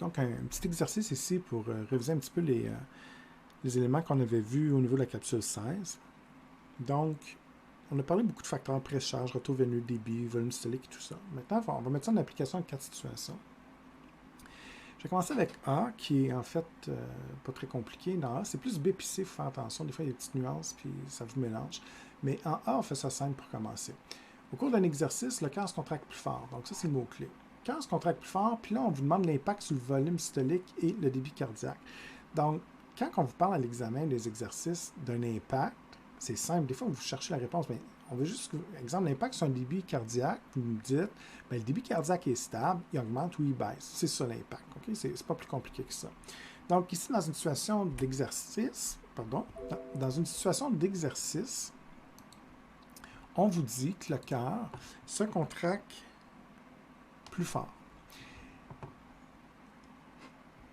Donc, un petit exercice ici pour réviser un petit peu les éléments qu'on avait vus au niveau de la capsule 16. Donc, on a parlé beaucoup de facteurs pré-charge, retour veineux, débit, volume systolique et tout ça. Maintenant, on va mettre ça en application à 4 situations. Je vais commencer avec A, qui est en fait pas très compliqué. Dans A, c'est plus B puis C, il faut faire attention. Des fois, il y a des petites nuances, puis ça vous mélange. Mais en A, on fait ça simple pour commencer. Au cours d'un exercice, le cœur se contracte plus fort. Donc ça, c'est le mot-clé. Le cœur se contracte plus fort, puis là, on vous demande l'impact sur le volume systolique et le débit cardiaque. Donc, quand on vous parle à l'examen des exercices d'un impact, c'est simple. Des fois, vous cherchez la réponse, mais on veut juste, exemple, l'impact sur un débit cardiaque, vous me dites, bien, le débit cardiaque est stable, il augmente ou il baisse. C'est ça l'impact. Okay? C'est pas plus compliqué que ça. Donc, ici, dans une situation d'exercice, on vous dit que le cœur se contracte plus fort.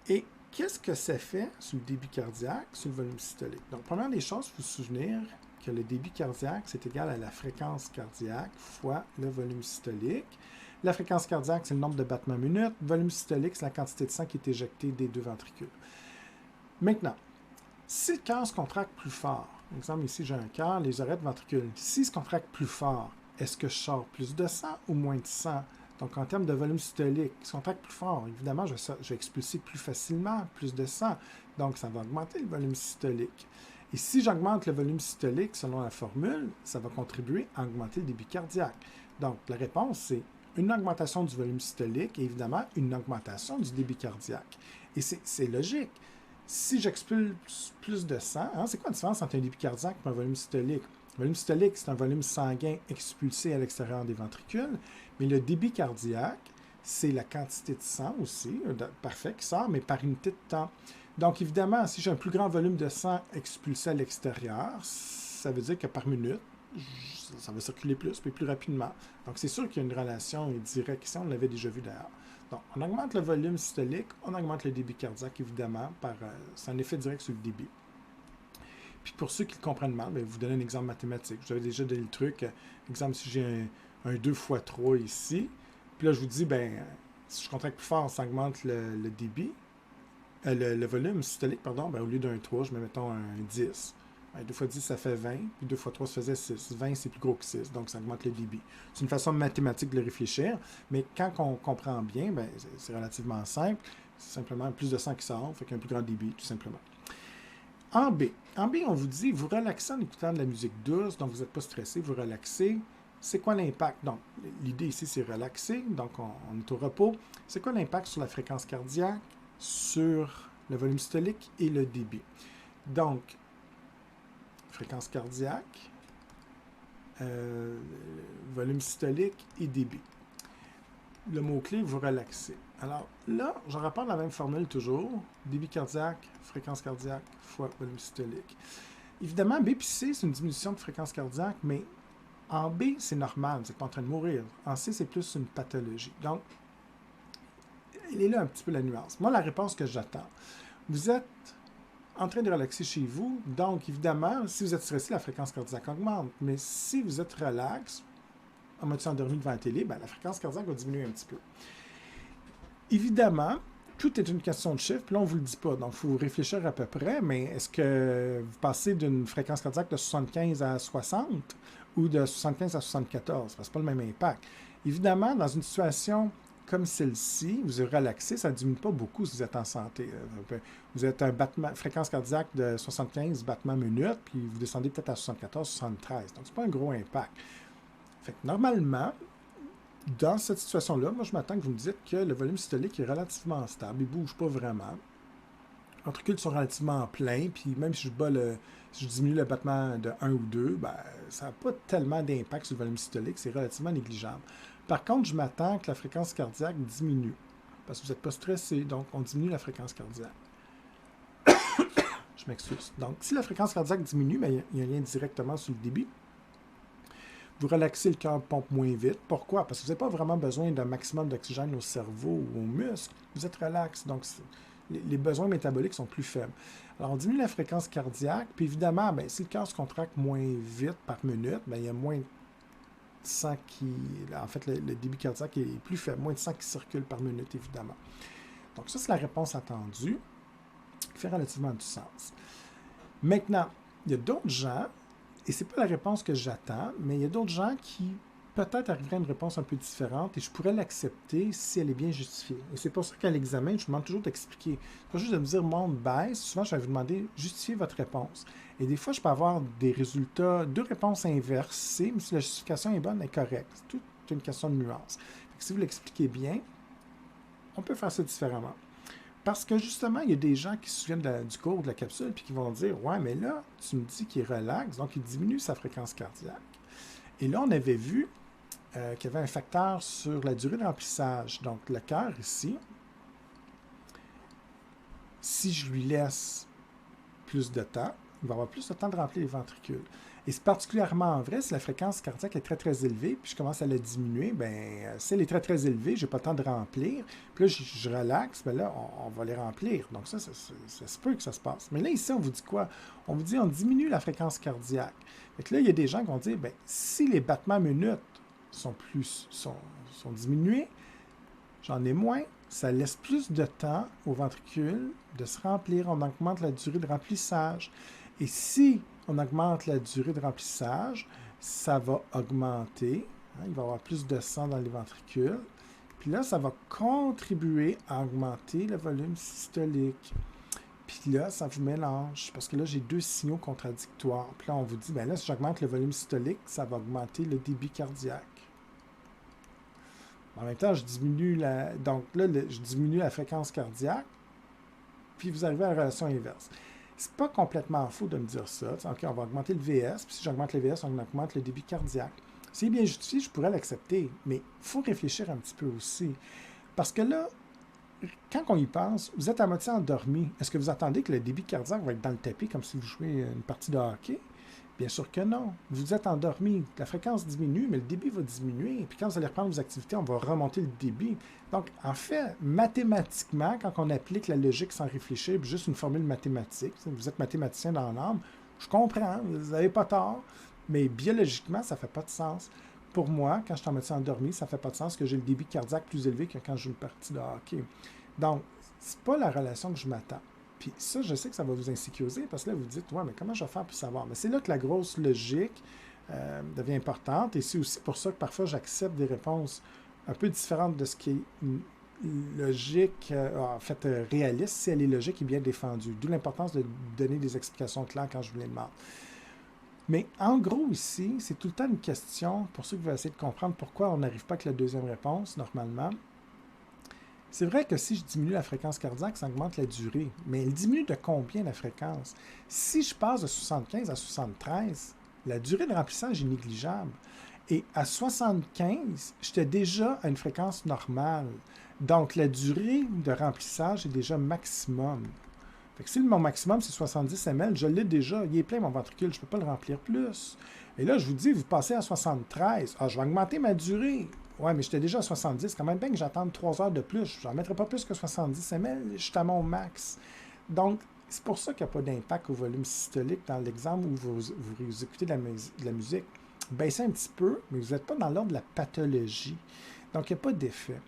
Et qu'est-ce que ça fait sur le débit cardiaque, sur le volume systolique? Donc, première des choses, il faut se souvenir que le débit cardiaque, c'est égal à la fréquence cardiaque fois le volume systolique. La fréquence cardiaque, c'est le nombre de battements minutes. Le volume systolique, c'est la quantité de sang qui est éjectée des deux ventricules. Maintenant, si le cœur se contracte plus fort, par exemple, ici, j'ai un cœur, les oreilles de ventricules. S'il se contracte plus fort, est-ce que je sors plus de sang ou moins de sang? Donc, en termes de volume systolique, il se contracte plus fort. Évidemment, je vais expulser plus facilement, plus de sang. Donc, ça va augmenter le volume systolique. Et si j'augmente le volume systolique, selon la formule, ça va contribuer à augmenter le débit cardiaque. Donc, la réponse, c'est une augmentation du volume systolique et évidemment une augmentation du débit cardiaque. Et c'est logique. Si j'expulse plus de sang, c'est quoi la différence entre un débit cardiaque et un volume systolique? Le volume systolique, c'est un volume sanguin expulsé à l'extérieur des ventricules, mais le débit cardiaque, c'est la quantité de sang aussi, parfait, qui sort, mais par unité de temps. Donc, évidemment, si j'ai un plus grand volume de sang expulsé à l'extérieur, ça veut dire que par minute, ça va circuler plus, puis plus rapidement. Donc, c'est sûr qu'il y a une relation directe ici, on l'avait déjà vu d'ailleurs. Donc, on augmente le volume systolique, on augmente le débit cardiaque, évidemment, c'est un effet direct sur le débit. Puis pour ceux qui le comprennent mal, bien, vous donnez un exemple mathématique. Vous avez déjà donné le truc. Exemple, si j'ai un 2 fois 3 ici, puis là, je vous dis, ben, si je contracte plus fort, ça augmente le débit, le volume systolique, pardon, ben, au lieu d'un 3, je mets, mettons, un 10. Ben, 2 fois 10, ça fait 20, puis 2 fois 3, ça faisait 6. 20, c'est plus gros que 6, donc ça augmente le débit. C'est une façon mathématique de le réfléchir, mais quand on comprend bien, ben, c'est relativement simple. C'est simplement plus de sang qui sort, fait qu'un plus grand débit, tout simplement. En B, on vous dit, vous relaxez en écoutant de la musique douce, donc vous n'êtes pas stressé, vous relaxez. C'est quoi l'impact? Donc, l'idée ici, c'est relaxer, donc on est au repos. C'est quoi l'impact sur la fréquence cardiaque, sur le volume systolique et le débit? Donc, fréquence cardiaque, volume systolique et débit. Le mot-clé, vous relaxez. Alors là, je rapporte la même formule toujours. Débit cardiaque, fréquence cardiaque, fois volume systolique. Évidemment, B puis C, c'est une diminution de fréquence cardiaque, mais en B, c'est normal, vous n'êtes pas en train de mourir. En C, c'est plus une pathologie. Donc, il est là un petit peu la nuance. Moi, la réponse que j'attends, vous êtes en train de relaxer chez vous, donc évidemment, si vous êtes stressé, la fréquence cardiaque augmente. Mais si vous êtes relax, en mode endormi devant la télé, ben, la fréquence cardiaque va diminuer un petit peu. Évidemment, tout est une question de chiffre, puis là, on ne vous le dit pas. Donc, il faut réfléchir à peu près, mais est-ce que vous passez d'une fréquence cardiaque de 75 à 60 ou de 75 à 74? Ce n'est pas le même impact. Évidemment, dans une situation comme celle-ci, vous êtes relaxé, ça ne diminue pas beaucoup si vous êtes en santé. Vous êtes un fréquence cardiaque de 75 battements minutes, puis vous descendez peut-être à 74, 73. Donc, ce n'est pas un gros impact. Fait que normalement, dans cette situation-là, moi, je m'attends que vous me dites que le volume systolique est relativement stable, il ne bouge pas vraiment. Les ventricules sont relativement pleins, puis même si je diminue le battement de 1 ou 2, ben, ça n'a pas tellement d'impact sur le volume systolique, c'est relativement négligeable. Par contre, je m'attends que la fréquence cardiaque diminue, parce que vous n'êtes pas stressé, donc on diminue la fréquence cardiaque. Je m'excuse. Donc, si la fréquence cardiaque diminue, ben, il y a un lien directement sur le débit. Vous relaxez, le cœur pompe moins vite. Pourquoi? Parce que vous n'avez pas vraiment besoin d'un maximum d'oxygène au cerveau ou aux muscles. Vous êtes relax, donc les besoins métaboliques sont plus faibles. Alors, on diminue la fréquence cardiaque, puis évidemment, bien, si le cœur se contracte moins vite par minute, bien, il y a moins de sang qui... En fait, le débit cardiaque est plus faible, moins de sang qui circule par minute, évidemment. Donc ça, c'est la réponse attendue, qui fait relativement du sens. Maintenant, il y a d'autres gens, et c'est pas la réponse que j'attends, mais il y a d'autres gens qui peut-être arriveraient à une réponse un peu différente et je pourrais l'accepter si elle est bien justifiée. Et c'est pour ça qu'à l'examen, je vous demande toujours d'expliquer. Pas juste de me dire monte, baisse. Souvent, je vais vous demander justifier votre réponse. Et des fois, je peux avoir des résultats, deux réponses inversées, mais si la justification est bonne, elle est correcte. C'est toute une question de nuance. Donc, si vous l'expliquez bien, on peut faire ça différemment. Parce que justement, il y a des gens qui se souviennent du cours de la capsule puis qui vont dire ouais, mais là, tu me dis qu'il relaxe, donc il diminue sa fréquence cardiaque. Et là, on avait vu qu'il y avait un facteur sur la durée de remplissage. Donc, le cœur ici, si je lui laisse plus de temps, il va avoir plus de temps de remplir les ventricules. Et c'est particulièrement vrai si la fréquence cardiaque est très, très élevée, puis je commence à la diminuer, bien, si elle est très, très élevée, je n'ai pas le temps de remplir, puis là, je relaxe, bien là, on va les remplir. Donc ça se peut que ça se passe. Mais là, ici, on vous dit quoi? On vous dit, on diminue la fréquence cardiaque. Donc là, il y a des gens qui vont dire, bien, si les battements minutes sont diminués, j'en ai moins, ça laisse plus de temps aux ventricules de se remplir, on augmente la durée de remplissage. Et si on augmente la durée de remplissage, ça va augmenter, il va y avoir plus de sang dans les ventricules, puis là, ça va contribuer à augmenter le volume systolique. Puis là, ça vous mélange, parce que là, j'ai deux signaux contradictoires. Puis là, on vous dit, bien là, si j'augmente le volume systolique, ça va augmenter le débit cardiaque. En même temps, je diminue la fréquence cardiaque, puis vous arrivez à la relation inverse. C'est pas complètement faux de me dire ça. OK, on va augmenter le VS, puis si j'augmente le VS, on augmente le débit cardiaque. C'est bien justifié, je pourrais l'accepter, mais il faut réfléchir un petit peu aussi. Parce que là, quand on y pense, vous êtes à moitié endormi. Est-ce que vous attendez que le débit cardiaque va être dans le tapis comme si vous jouez une partie de hockey? Bien sûr que non. Vous êtes endormi. La fréquence diminue, mais le débit va diminuer. Puis quand vous allez reprendre vos activités, on va remonter le débit. Donc, en fait, mathématiquement, quand on applique la logique sans réfléchir, juste une formule mathématique, vous êtes mathématicien dans l'âme, je comprends, vous n'avez pas tort, mais biologiquement, ça ne fait pas de sens. Pour moi, quand je suis en moitié endormi, ça ne fait pas de sens que j'ai le débit cardiaque plus élevé que quand je joue une partie de hockey. Donc, ce n'est pas la relation que je m'attends. Puis ça, je sais que ça va vous insécuriser parce que là, vous vous dites, ouais, mais comment je vais faire pour savoir? Mais c'est là que la grosse logique devient importante et c'est aussi pour ça que parfois j'accepte des réponses un peu différentes de ce qui est logique, réaliste, si elle est logique et bien défendue. D'où l'importance de donner des explications claires quand je vous les demande. Mais en gros, ici, c'est tout le temps une question, pour ceux qui veulent essayer de comprendre pourquoi on n'arrive pas avec la deuxième réponse, normalement. C'est vrai que si je diminue la fréquence cardiaque, ça augmente la durée. Mais elle diminue de combien la fréquence? Si je passe de 75 à 73, la durée de remplissage est négligeable. Et à 75, j'étais déjà à une fréquence normale. Donc, la durée de remplissage est déjà maximum. Fait que si mon maximum, c'est 70 ml, je l'ai déjà. Il est plein, mon ventricule. Je ne peux pas le remplir plus. Et là, je vous dis, vous passez à 73. Ah, je vais augmenter ma durée. Ouais, mais j'étais déjà à 70. Quand même bien que j'attende 3 heures de plus. Je n'en mettrai pas plus que 70 ml. Je suis à mon max. Donc, c'est pour ça qu'il n'y a pas d'impact au volume systolique dans l'exemple où vous écoutez de la musique. Baissez un petit peu, mais vous n'êtes pas dans l'ordre de la pathologie. Donc, il n'y a pas d'effet.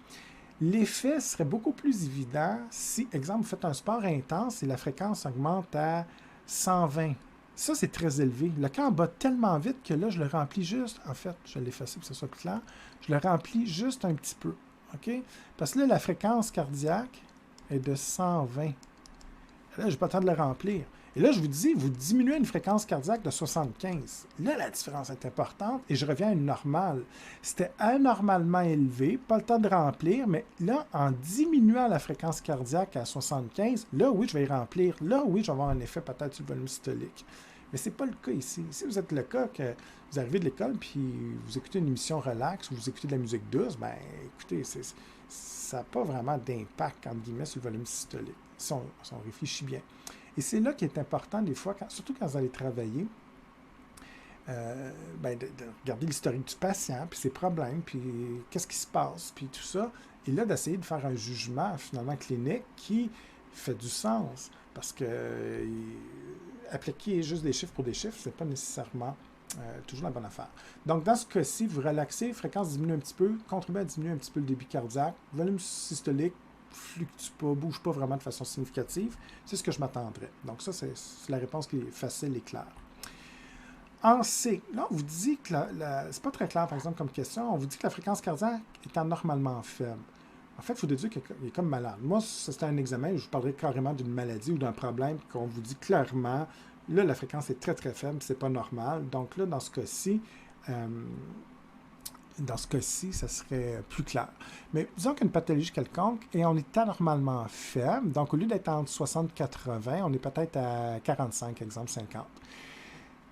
L'effet serait beaucoup plus évident si, exemple, vous faites un sport intense et la fréquence augmente à 120. Ça, c'est très élevé. Le cœur bat tellement vite que là, je le remplis juste. En fait, je vais l'effacer pour que ce soit plus clair. Je le remplis juste un petit peu. OK? Parce que là, la fréquence cardiaque est de 120. Là, je n'ai pas le temps de le remplir. Et là, je vous dis, vous diminuez une fréquence cardiaque de 75. Là, la différence est importante et je reviens à une normale. C'était anormalement élevé, pas le temps de remplir, mais là, en diminuant la fréquence cardiaque à 75, là, oui, je vais y remplir. Là, oui, je vais avoir un effet peut-être sur le volume systolique. Mais ce n'est pas le cas ici. Si vous êtes le cas que vous arrivez de l'école puis vous écoutez une émission relax ou vous écoutez de la musique douce, bien, écoutez, ça n'a pas vraiment d'impact, entre guillemets, sur le volume systolique, si on réfléchit bien. Et c'est là qu'il est important, des fois, surtout quand vous allez travailler, de regarder l'historique du patient, puis ses problèmes, puis qu'est-ce qui se passe, puis tout ça. Et là, d'essayer de faire un jugement, finalement, clinique qui fait du sens. Parce que appliquer juste des chiffres pour des chiffres, ce n'est pas nécessairement toujours la bonne affaire. Donc, dans ce cas-ci, vous relaxez, fréquence diminue un petit peu, contribuez à diminuer un petit peu le débit cardiaque, volume systolique, fluctue pas, bouge pas vraiment de façon significative, c'est ce que je m'attendrais. Donc ça, c'est la réponse qui est facile et claire. En C, là, on vous dit que c'est pas très clair, par exemple, comme question, on vous dit que la fréquence cardiaque est anormalement faible. En fait, il faut déduire qu'il est comme malade. Moi, si c'était un examen, je vous parlerais carrément d'une maladie ou d'un problème qu'on vous dit clairement, là, la fréquence est très, très faible, c'est pas normal. Donc là, dans ce cas-ci, ça serait plus clair. Mais disons qu'une pathologie quelconque, et on est anormalement faible, donc au lieu d'être entre 60 et 80, on est peut-être à 45, exemple 50.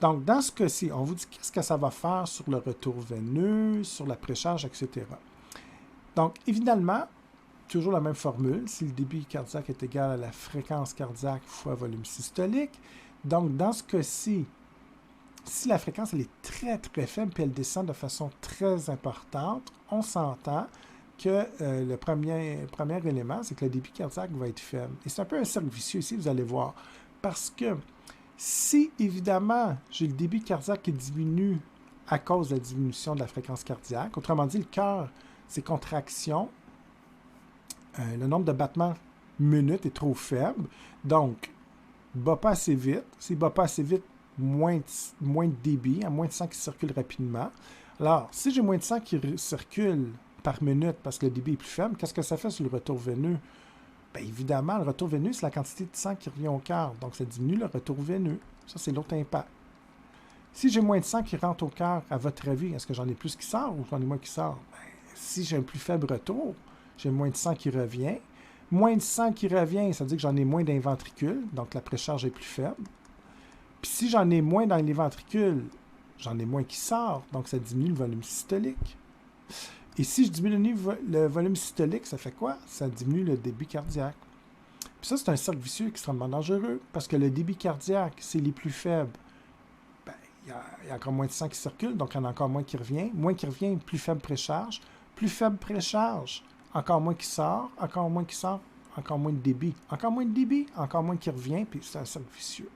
Donc, dans ce cas-ci, on vous dit qu'est-ce que ça va faire sur le retour veineux, sur la précharge, etc. Donc, évidemment, toujours la même formule, si le débit cardiaque est égal à la fréquence cardiaque fois volume systolique. Donc, dans ce cas-ci, si la fréquence elle est très, très faible puis elle descend de façon très importante, on s'entend que le premier élément, c'est que le débit cardiaque va être faible. Et c'est un peu un cercle vicieux ici, vous allez voir. Parce que si, évidemment, j'ai le débit cardiaque qui diminue à cause de la diminution de la fréquence cardiaque, autrement dit, le cœur, ses contractions, le nombre de battements minute est trop faible, donc, il ne bat pas assez vite. S'il ne bat pas assez vite, moins de débit, à moins de sang qui circule rapidement. Alors, si j'ai moins de sang qui circule par minute parce que le débit est plus faible, qu'est-ce que ça fait sur le retour veineux? Bien, évidemment, le retour veineux, c'est la quantité de sang qui revient au cœur. Donc, ça diminue le retour veineux. Ça, c'est l'autre impact. Si j'ai moins de sang qui rentre au cœur, à votre avis, est-ce que j'en ai plus qui sort ou j'en ai moins qui sort? Bien, si j'ai un plus faible retour, j'ai moins de sang qui revient. Moins de sang qui revient, ça veut dire que j'en ai moins dans les ventricules, donc la précharge est plus faible. Puis si j'en ai moins dans les ventricules, j'en ai moins qui sort, donc ça diminue le volume systolique. Et si je diminue le volume systolique, ça fait quoi? Ça diminue le débit cardiaque. Puis ça, c'est un cercle vicieux extrêmement dangereux, parce que le débit cardiaque, c'est les plus faibles. Ben, il y a encore moins de sang qui circule, donc il y en a encore moins qui revient. Moins qui revient, plus faible précharge. Plus faible précharge, encore moins qui sort, encore moins qui sort, encore moins de débit. Encore moins de débit, encore moins qui revient, puis c'est un cercle vicieux.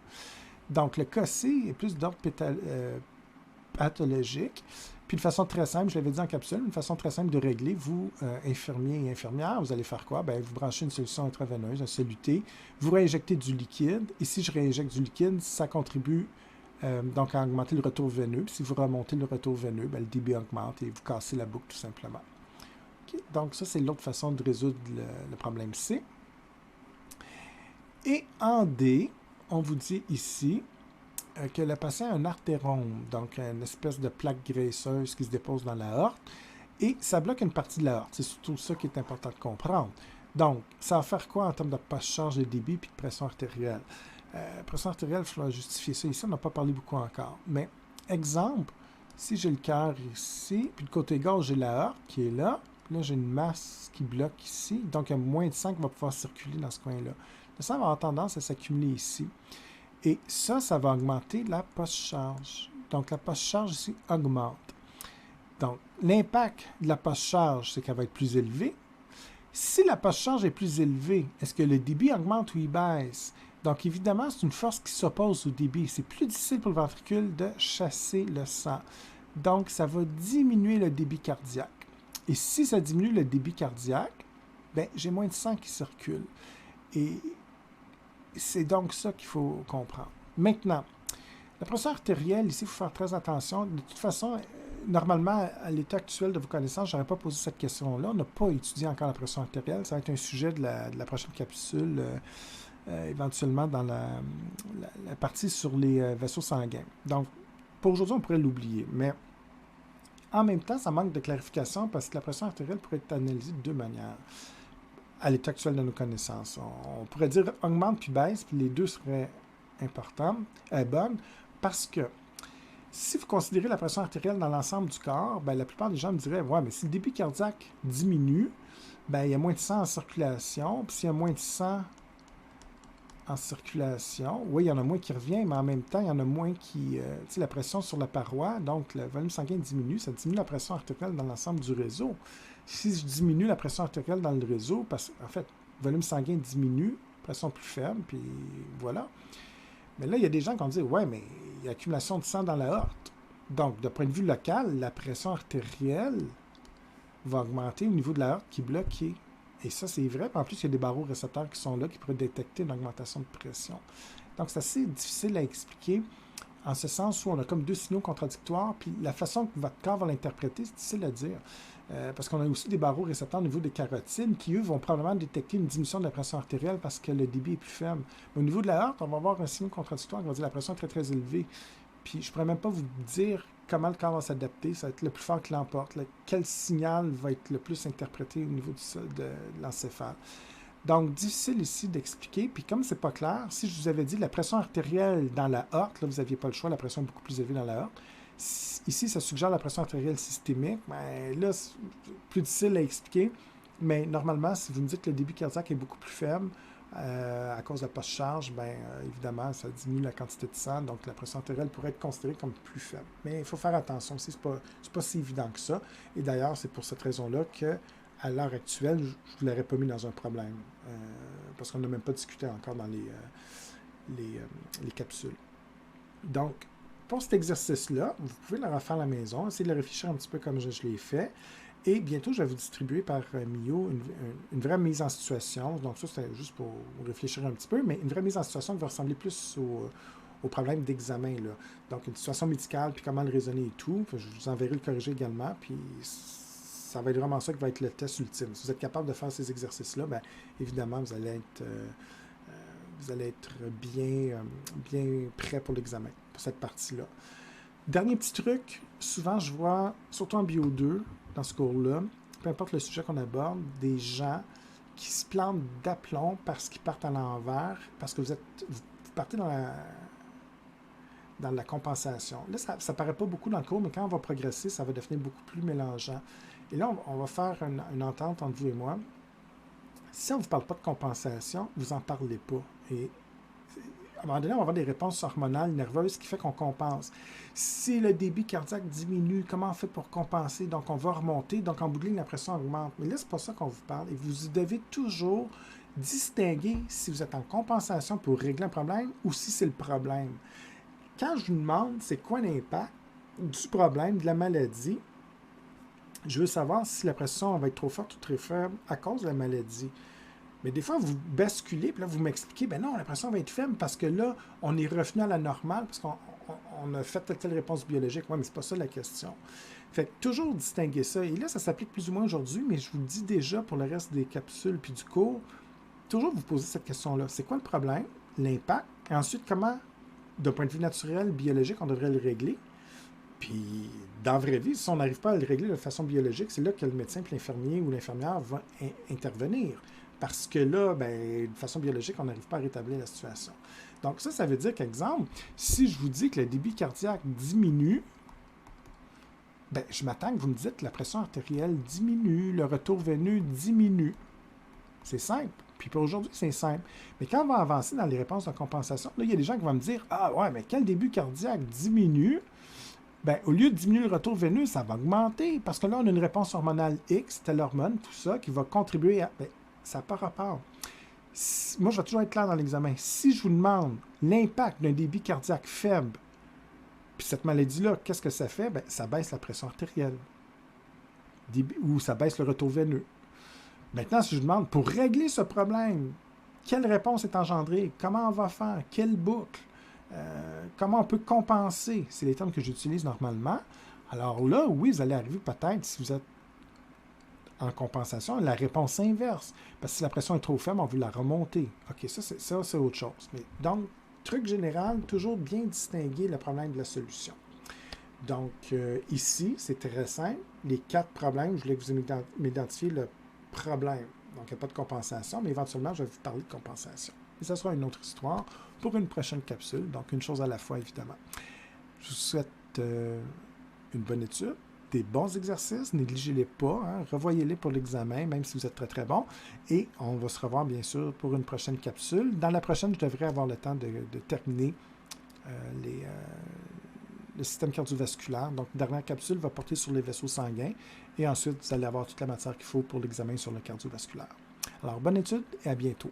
Donc, le cas C est plus d'ordre pathologique. Puis, de façon très simple, je l'avais dit en capsule, une façon très simple de régler, vous, infirmiers et infirmières, vous allez faire quoi? Bien, vous branchez une solution intraveineuse, un soluté, vous réinjectez du liquide, et si je réinjecte du liquide, ça contribue donc à augmenter le retour veineux. Puis, si vous remontez le retour veineux, bien, le débit augmente et vous cassez la boucle tout simplement. Okay? Donc, ça, c'est l'autre façon de résoudre le problème C. Et en D, on vous dit ici que le patient a un artérome, donc une espèce de plaque graisseuse qui se dépose dans l'aorte, et ça bloque une partie de l'aorte. C'est surtout ça qui est important de comprendre. Donc, ça va faire quoi en termes de post-charge de débit et de pression artérielle? Pression artérielle, il faudra justifier ça. Ici, on n'a pas parlé beaucoup encore. Mais, exemple, si j'ai le cœur ici, puis de côté gauche, j'ai l'aorte qui est là, puis là, j'ai une masse qui bloque ici, donc il y a moins de sang qui va pouvoir circuler dans ce coin-là. Le sang va avoir tendance à s'accumuler ici. Et ça va augmenter la post-charge. Donc, la post-charge ici augmente. Donc, l'impact de la post-charge, c'est qu'elle va être plus élevée. Si la post-charge est plus élevée, est-ce que le débit augmente ou il baisse? Donc, évidemment, c'est une force qui s'oppose au débit. C'est plus difficile pour le ventricule de chasser le sang. Donc, ça va diminuer le débit cardiaque. Et si ça diminue le débit cardiaque, bien, j'ai moins de sang qui circule. Et c'est donc ça qu'il faut comprendre. Maintenant, la pression artérielle, ici, il faut faire très attention. De toute façon, normalement, à l'état actuel de vos connaissances, je n'aurais pas posé cette question-là. On n'a pas étudié encore la pression artérielle. Ça va être un sujet de la prochaine capsule, éventuellement dans la partie sur les vaisseaux sanguins. Donc, pour aujourd'hui, on pourrait l'oublier. Mais en même temps, ça manque de clarification parce que la pression artérielle pourrait être analysée de deux manières à l'état actuel de nos connaissances. On pourrait dire augmente puis baisse, puis les deux seraient importantes, bonnes, parce que si vous considérez la pression artérielle dans l'ensemble du corps, bien, la plupart des gens me diraient, ouais, mais si le débit cardiaque diminue, bien, il y a moins de sang en circulation, puis s'il y a moins de sang en circulation, oui, il y en a moins qui revient, mais en même temps, il y en a moins qui... tu sais, la pression sur la paroi, donc le volume sanguin diminue, ça diminue la pression artérielle dans l'ensemble du réseau. Si je diminue la pression artérielle dans le réseau, parce qu'en fait, le volume sanguin diminue, pression plus faible, puis voilà. Mais là, il y a des gens qui vont dire, ouais, mais il y a accumulation de sang dans l'aorte. Donc, de point de vue local, la pression artérielle va augmenter au niveau de l'aorte qui est bloquée. Et ça, c'est vrai. Puis en plus, il y a des barorécepteurs qui sont là qui pourraient détecter une augmentation de pression. Donc, c'est assez difficile à expliquer en ce sens où on a comme deux signaux contradictoires, puis la façon que votre corps va l'interpréter, c'est difficile à dire. Parce qu'on a aussi des barorécepteurs au niveau des carotides qui, eux, vont probablement détecter une diminution de la pression artérielle parce que le débit est plus faible. Mais au niveau de la hearte, on va avoir un signal contradictoire qui va dire que la pression est très, très élevée. Puis je ne pourrais même pas vous dire comment le corps va s'adapter. Ça va être le plus fort qui l'emporte. Quel signal va être le plus interprété au niveau de l'encéphale. Donc, difficile ici d'expliquer. Puis comme c'est pas clair, si je vous avais dit la pression artérielle dans la hearte, là, vous n'aviez pas le choix, la pression est beaucoup plus élevée dans la hearte. Ici, ça suggère la pression artérielle systémique. Ben, là, c'est plus difficile à expliquer. Mais normalement, si vous me dites que le débit cardiaque est beaucoup plus faible à cause de la post-charge, bien évidemment, ça diminue la quantité de sang. Donc, la pression artérielle pourrait être considérée comme plus faible. Mais il faut faire attention aussi, c'est pas si évident que ça. Et d'ailleurs, c'est pour cette raison-là que à l'heure actuelle, je ne vous l'aurais pas mis dans un problème. Parce qu'on n'a même pas discuté encore dans les capsules. Donc, pour cet exercice-là, vous pouvez le refaire à la maison, essayer de le réfléchir un petit peu comme je l'ai fait. Et bientôt, je vais vous distribuer par Mio une vraie mise en situation. Donc ça, c'est juste pour réfléchir un petit peu, mais une vraie mise en situation qui va ressembler plus au problème d'examen. Donc, une situation médicale, puis comment le raisonner et tout. Puis, je vous enverrai le corriger également, puis ça va être vraiment ça qui va être le test ultime. Si vous êtes capable de faire ces exercices-là, bien évidemment, vous allez être bien prêt pour l'examen, pour cette partie-là. Dernier petit truc, souvent je vois, surtout en Bio 2, dans ce cours-là, peu importe le sujet qu'on aborde, des gens qui se plantent d'aplomb parce qu'ils partent à l'envers, parce que vous partez dans la compensation. Là, ça ne paraît pas beaucoup dans le cours, mais quand on va progresser, ça va devenir beaucoup plus mélangeant. Et là, on va faire une entente entre vous et moi. Si on ne vous parle pas de compensation, vous n'en parlez pas. Et à un moment donné, on va avoir des réponses hormonales, nerveuses, qui fait qu'on compense. Si le débit cardiaque diminue, comment on fait pour compenser? Donc, on va remonter. Donc, en bout de ligne, la pression augmente. Mais là, ce n'est pas ça qu'on vous parle. Et vous devez toujours distinguer si vous êtes en compensation pour régler un problème ou si c'est le problème. Quand je vous demande c'est quoi l'impact du problème, de la maladie, je veux savoir si la pression va être trop forte ou très faible à cause de la maladie. Mais des fois, vous basculez, puis là, vous m'expliquez, ben non, la pression va être faible parce que là, on est revenu à la normale, parce qu'on a fait telle réponse biologique. Oui, mais c'est pas ça la question. Fait que toujours distinguer ça. Et là, ça s'applique plus ou moins aujourd'hui, mais je vous le dis déjà pour le reste des capsules puis du cours, toujours vous poser cette question-là. C'est quoi le problème, l'impact, et ensuite, comment, d'un point de vue naturel, biologique, on devrait le régler. Puis, dans la vraie vie, si on n'arrive pas à le régler de façon biologique, c'est là que le médecin puis l'infirmier ou l'infirmière va intervenir. Parce que là, ben, de façon biologique, on n'arrive pas à rétablir la situation. Donc ça veut dire qu'exemple, si je vous dis que le débit cardiaque diminue, ben, je m'attends que vous me dites que la pression artérielle diminue, le retour veineux diminue. C'est simple. Puis pour aujourd'hui, c'est simple. Mais quand on va avancer dans les réponses de compensation, là, il y a des gens qui vont me dire « Ah ouais, mais quand le débit cardiaque diminue, ben, au lieu de diminuer le retour veineux, ça va augmenter. Parce que là, on a une réponse hormonale X, telle hormone, tout ça, qui va contribuer à... Ben, ça n'a pas rapport. Moi, je vais toujours être clair dans l'examen. Si je vous demande l'impact d'un débit cardiaque faible, puis cette maladie-là, qu'est-ce que ça fait? Bien, ça baisse la pression artérielle. Ou ça baisse le retour veineux. Maintenant, si je vous demande, pour régler ce problème, quelle réponse est engendrée? Comment on va faire? Quelle boucle? Comment on peut compenser? C'est les termes que j'utilise normalement. Alors là, oui, vous allez arriver peut-être, si vous êtes en compensation, la réponse inverse. Parce que si la pression est trop faible, on veut la remonter. OK, ça, c'est autre chose. Mais donc, truc général, toujours bien distinguer le problème de la solution. Donc, ici, c'est très simple. Les 4 problèmes, je voulais que vous m'identifiez le problème. Donc, il n'y a pas de compensation, mais éventuellement, je vais vous parler de compensation. Et ça sera une autre histoire pour une prochaine capsule. Donc, une chose à la fois, évidemment. Je vous souhaite une bonne étude. Des bons exercices, négligez-les pas, hein, revoyez-les pour l'examen, même si vous êtes très très bon. Et on va se revoir bien sûr pour une prochaine capsule. Dans la prochaine, je devrais avoir le temps de terminer le système cardiovasculaire. Donc, la dernière capsule va porter sur les vaisseaux sanguins et ensuite, vous allez avoir toute la matière qu'il faut pour l'examen sur le cardiovasculaire. Alors, bonne étude et à bientôt.